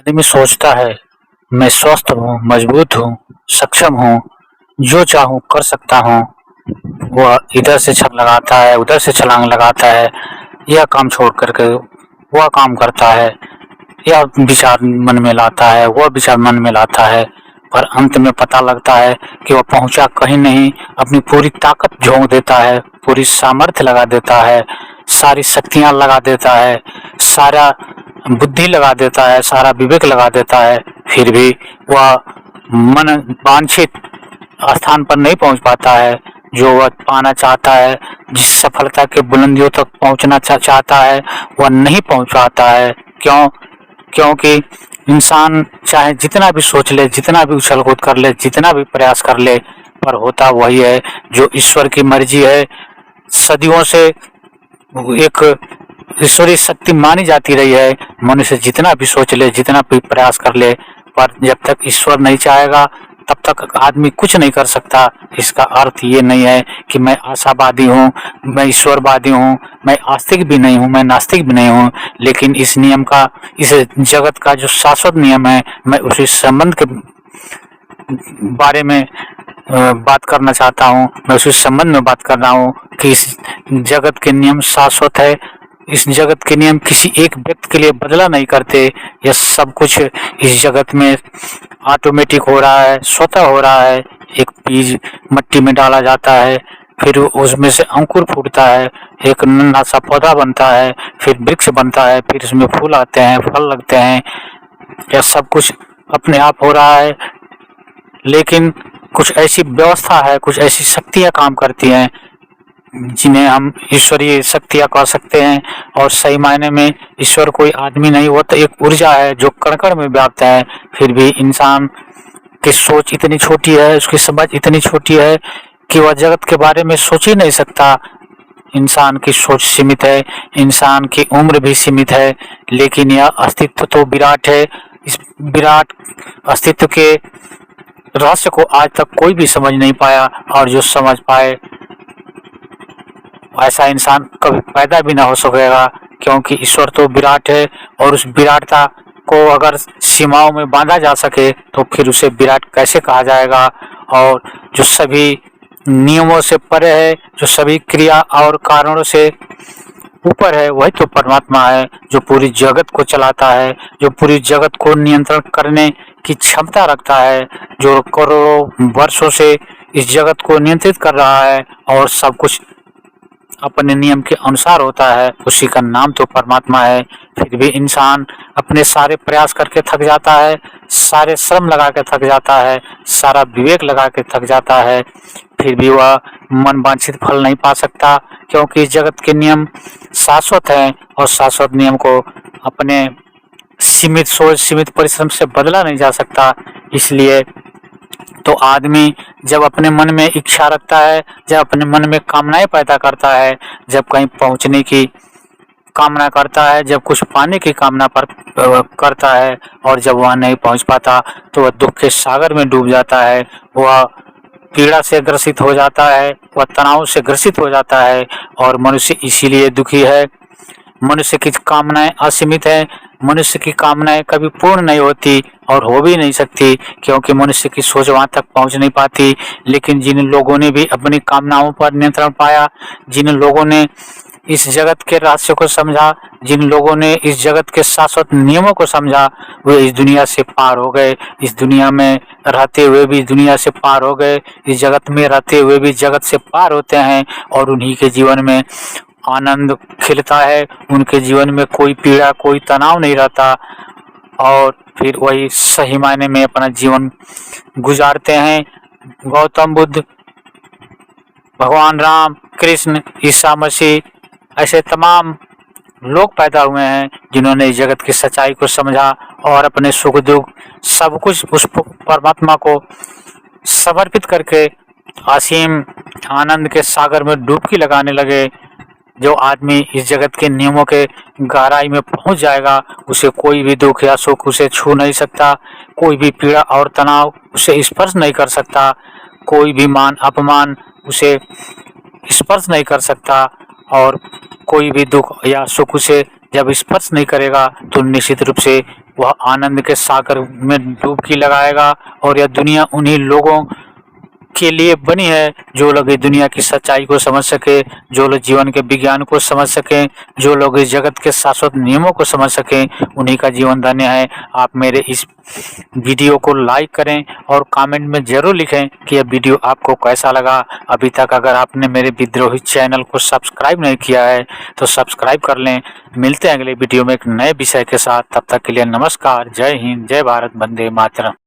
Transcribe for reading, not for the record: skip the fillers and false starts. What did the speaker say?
आदमी सोचता है मैं स्वस्थ हूँ, मजबूत हूँ, सक्षम हूँ, जो चाहूँ कर सकता हूँ। वह इधर से छक लगाता है, उधर से छलांग लगाता है, यह काम छोड़ कर के वह काम करता है, यह विचार मन में लाता है, वह विचार मन में लाता है, पर अंत में पता लगता है कि वह पहुंचा कहीं नहीं। अपनी पूरी ताकत झोंक देता है, पूरी सामर्थ्य लगा देता है, सारी शक्तियां लगा देता है, सारा बुद्धि लगा देता है, सारा विवेक लगा देता है, फिर भी वह मन वांछित स्थान पर नहीं पहुंच पाता है जो वह पाना चाहता है। जिस सफलता के बुलंदियों तक पहुंचना चाहता है वह नहीं पहुंच पाता है। क्यों? क्योंकि इंसान चाहे जितना भी सोच ले, जितना भी उछल कूद कर ले, जितना भी प्रयास कर ले, पर होता वही है जो ईश्वर की मर्जी है। सदियों से एक ईश्वरीय शक्ति मानी जाती रही है। मनुष्य जितना भी सोच ले, जितना भी प्रयास कर ले, पर जब तक ईश्वर नहीं चाहेगा तब तक आदमी कुछ नहीं कर सकता। इसका अर्थ ये नहीं है कि मैं आशावादी हूँ, मैं ईश्वरवादी हूँ, मैं आस्तिक भी नहीं हूँ, मैं नास्तिक भी नहीं हूँ, लेकिन इस नियम का, इस जगत का जो शाश्वत नियम है, मैं उसी संबंध के बारे में बात करना चाहता हूँ। मैं उसी संबंध में बात कर रहा हूँ कि इस जगत के नियम शाश्वत है। इस जगत के नियम किसी एक व्यक्ति के लिए बदला नहीं करते। यह सब कुछ इस जगत में ऑटोमेटिक हो रहा है, स्वतः हो रहा है। एक बीज मिट्टी में डाला जाता है, फिर उसमें से अंकुर फूटता है, एक नन्हा सा पौधा बनता है, फिर वृक्ष बनता है, फिर इसमें फूल आते हैं, फल लगते हैं। यह सब कुछ अपने आप हो रहा है, लेकिन कुछ ऐसी व्यवस्था है, कुछ ऐसी शक्तियाँ काम करती हैं जिन्हें हम ईश्वरीय शक्तियाँ कह सकते हैं। और सही मायने में ईश्वर कोई आदमी नहीं, वो तो एक ऊर्जा है जो कण-कण में व्याप्त है। फिर भी इंसान की सोच इतनी छोटी है, उसकी समझ इतनी छोटी है कि वह जगत के बारे में सोच ही नहीं सकता। इंसान की सोच सीमित है, इंसान की उम्र भी सीमित है, लेकिन यह अस्तित्व तो विराट है। इस विराट अस्तित्व के रहस्य को आज तक कोई भी समझ नहीं पाया, और जो समझ पाए ऐसा इंसान कभी पैदा भी ना हो सकेगा, क्योंकि ईश्वर तो विराट है। और उस विराटता को अगर सीमाओं में बांधा जा सके तो फिर उसे विराट कैसे कहा जाएगा। और जो सभी नियमों से परे है, जो सभी क्रिया और कारणों से ऊपर है, वही तो परमात्मा है जो पूरी जगत को चलाता है, जो पूरी जगत को नियंत्रण करने की क्षमता रखता है, जो करोड़ों वर्षों से इस जगत को नियंत्रित कर रहा है और सब कुछ अपने नियम के अनुसार होता है। उसी का नाम तो परमात्मा है। फिर भी इंसान अपने सारे प्रयास करके थक जाता है, सारे श्रम लगा के थक जाता है, सारा विवेक लगा के थक जाता है, फिर भी वह मन वांछित फल नहीं पा सकता, क्योंकि इस जगत के नियम शाश्वत हैं और शाश्वत नियम को अपने सीमित सोच, सीमित परिश्रम से बदला नहीं जा सकता। इसलिए तो आदमी जब अपने मन में इच्छा रखता है, जब अपने मन में कामनाएं पैदा करता है, जब कहीं पहुंचने की कामना करता है, जब कुछ पाने की कामना पर करता है, और जब वह नहीं पहुंच पाता तो वह दुख के सागर में डूब जाता है, वह पीड़ा से ग्रसित हो जाता है, वह तनाव से ग्रसित हो जाता है। और मनुष्य इसीलिए दुखी है। मनुष्य की कामनाएं असीमित है, मनुष्य की कामनाएं कभी पूर्ण नहीं होती और हो भी नहीं सकती, क्योंकि मनुष्य की सोच वहां तक पहुंच नहीं पाती। लेकिन जिन लोगों ने भी अपनी कामनाओं पर नियंत्रण पाया, जिन लोगों ने इस जगत के रहस्य को समझा, जिन लोगों ने इस जगत के शाश्वत नियमों को समझा, वे इस दुनिया से पार हो गए। इस दुनिया में रहते हुए भी दुनिया से पार हो गए, इस जगत में रहते हुए भी जगत से पार होते हैं, और उन्हीं के जीवन में आनंद खिलता है, उनके जीवन में कोई पीड़ा, कोई तनाव नहीं रहता, और फिर वही सही मायने में अपना जीवन गुजारते हैं। गौतम बुद्ध, भगवान राम, कृष्ण, ईसा मसीह, ऐसे तमाम लोग पैदा हुए हैं जिन्होंने इस जगत की सच्चाई को समझा और अपने सुख दुख सब कुछ उस परमात्मा को समर्पित करके असीम आनंद के सागर में डुबकी लगाने लगे। जो आदमी इस जगत के नियमों के गहराई में पहुंच जाएगा, उसे कोई भी दुख या सुख उसे छू नहीं सकता, कोई भी पीड़ा और तनाव उसे स्पर्श नहीं कर सकता, कोई भी मान अपमान उसे स्पर्श नहीं कर सकता, और कोई भी दुख या सुख उसे जब स्पर्श नहीं करेगा तो निश्चित रूप से वह आनंद के सागर में डुबकी लगाएगा। और यह दुनिया उन्हीं लोगों के लिए बनी है जो लोग इस दुनिया की सच्चाई को समझ सके, जो लोग जीवन के विज्ञान को समझ सकें, जो लोग इस जगत के शाश्वत नियमों को समझ सकें, उन्हीं का जीवन धन्य है। आप मेरे इस वीडियो को लाइक करें और कमेंट में जरूर लिखें कि यह वीडियो आपको कैसा लगा। अभी तक अगर आपने मेरे विद्रोही चैनल को सब्सक्राइब नहीं किया है तो सब्सक्राइब कर लें। मिलते हैं अगले वीडियो में एक नए विषय के साथ। तब तक के लिए नमस्कार, जय हिंद, जय भारत, वंदे मातरम।